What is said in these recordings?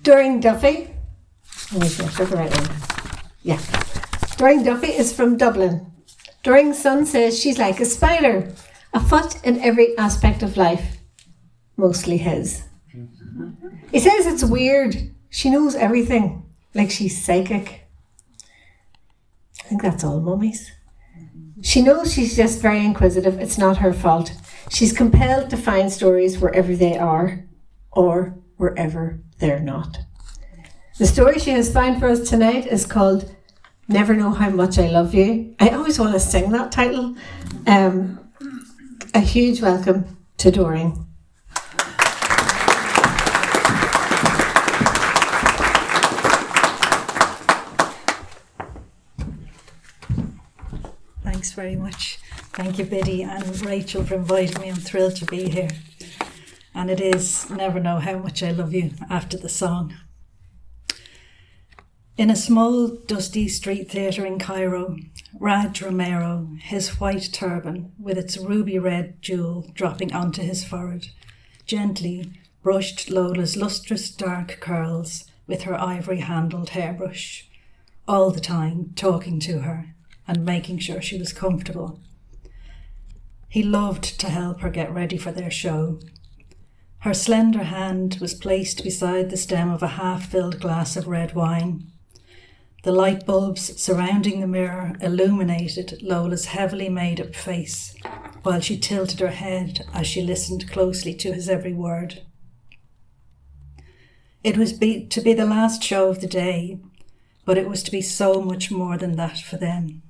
Doreen Duffy. Yeah. Doreen Duffy is from Dublin. Doreen's son says she's like a spider, a foot in every aspect of life, mostly his. He says it's weird. She knows everything, like she's psychic. I think that's all mummies. She knows she's just very inquisitive. It's not her fault. She's compelled to find stories wherever they are or wherever they're not. The story she has found for us tonight is called Never Know How Much I Love You. I always want to sing that title. A huge welcome to Doreen. Thanks very much. Thank you, Biddy and Rachel, for inviting me. I'm thrilled to be here. And it is Never Know How Much I Love You after the song. In a small, dusty street theatre in Cairo, Raj Romero, his white turban with its ruby red jewel dropping onto his forehead, gently brushed Lola's lustrous dark curls with her ivory-handled hairbrush, all the time talking to her and making sure she was comfortable. He loved to help her get ready for their show. Her slender hand was placed beside the stem of a half-filled glass of red wine. The light bulbs surrounding the mirror illuminated Lola's heavily made-up face, while she tilted her head as she listened closely to his every word. It was to be the last show of the day, but it was to be so much more than that for them.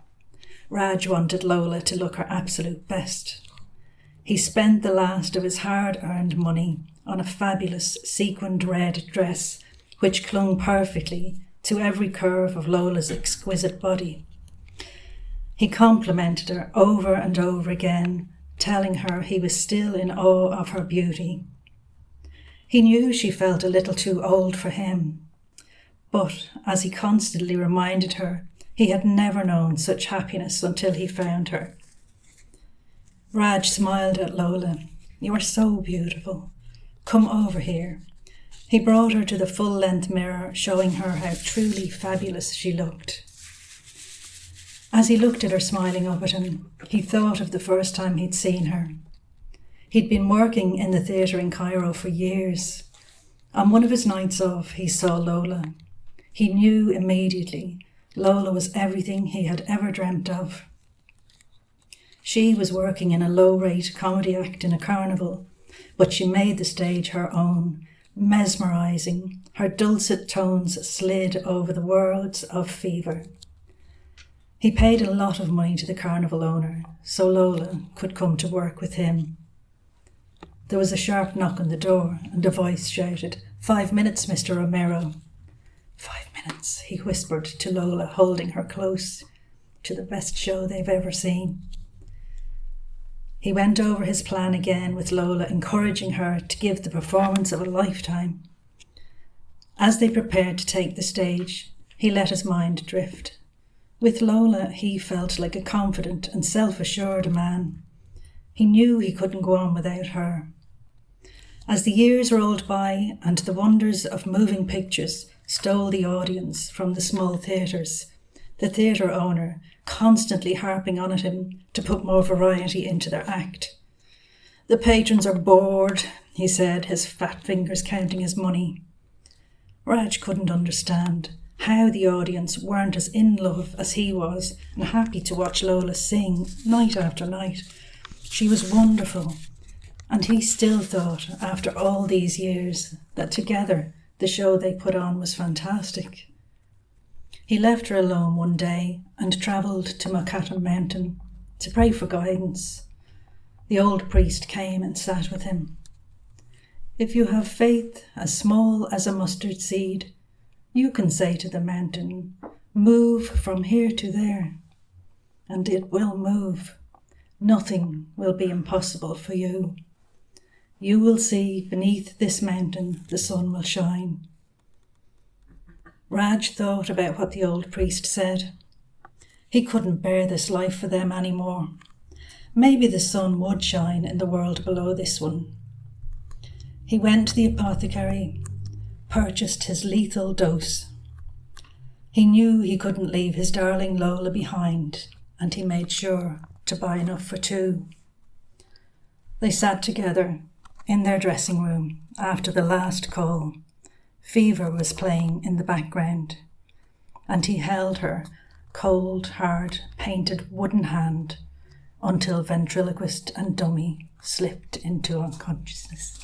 Raj wanted Lola to look her absolute best. He spent the last of his hard-earned money on a fabulous sequined red dress which clung perfectly to every curve of Lola's exquisite body. He complimented her over and over again, telling her he was still in awe of her beauty. He knew she felt a little too old for him, but as he constantly reminded her, he had never known such happiness until he found her. Raj smiled at Lola. "You are so beautiful. Come over here." He brought her to the full-length mirror, showing her how truly fabulous she looked. As he looked at her smiling up at him, he thought of the first time he'd seen her. He'd been working in the theatre in Cairo for years. On one of his nights off, he saw Lola. He knew immediately Lola was everything he had ever dreamt of. She was working in a low-rate comedy act in a carnival, but she made the stage her own, mesmerising. Her dulcet tones slid over the words of fever. He paid a lot of money to the carnival owner, so Lola could come to work with him. There was a sharp knock on the door, and a voice shouted, "5 minutes, Mr. Romero." 5 minutes, he whispered to Lola, holding her close, to the best show they've ever seen. He went over his plan again with Lola, encouraging her to give the performance of a lifetime. As they prepared to take the stage, he let his mind drift. With Lola, he felt like a confident and self-assured man. He knew he couldn't go on without her. As the years rolled by and the wonders of moving pictures stole the audience from the small theatres, the theatre owner constantly harping on at him to put more variety into their act. "The patrons are bored," he said, his fat fingers counting his money. Raj couldn't understand how the audience weren't as in love as he was and happy to watch Lola sing night after night. She was wonderful, and he still thought, after all these years, that together the show they put on was fantastic. He left her alone one day and travelled to Makata Mountain to pray for guidance. The old priest came and sat with him. "If you have faith as small as a mustard seed, you can say to the mountain, 'Move from here to there,' and it will move. Nothing will be impossible for you. You will see beneath this mountain the sun will shine." Raj thought about what the old priest said. He couldn't bear this life for them anymore. Maybe the sun would shine in the world below this one. He went to the apothecary. purchased his lethal dose. He knew he couldn't leave his darling Lola behind, and he made sure to buy enough for two. They sat together in their dressing room after the last call. Fever was playing in the background, and he held her cold, hard, painted wooden hand until ventriloquist and dummy slipped into unconsciousness.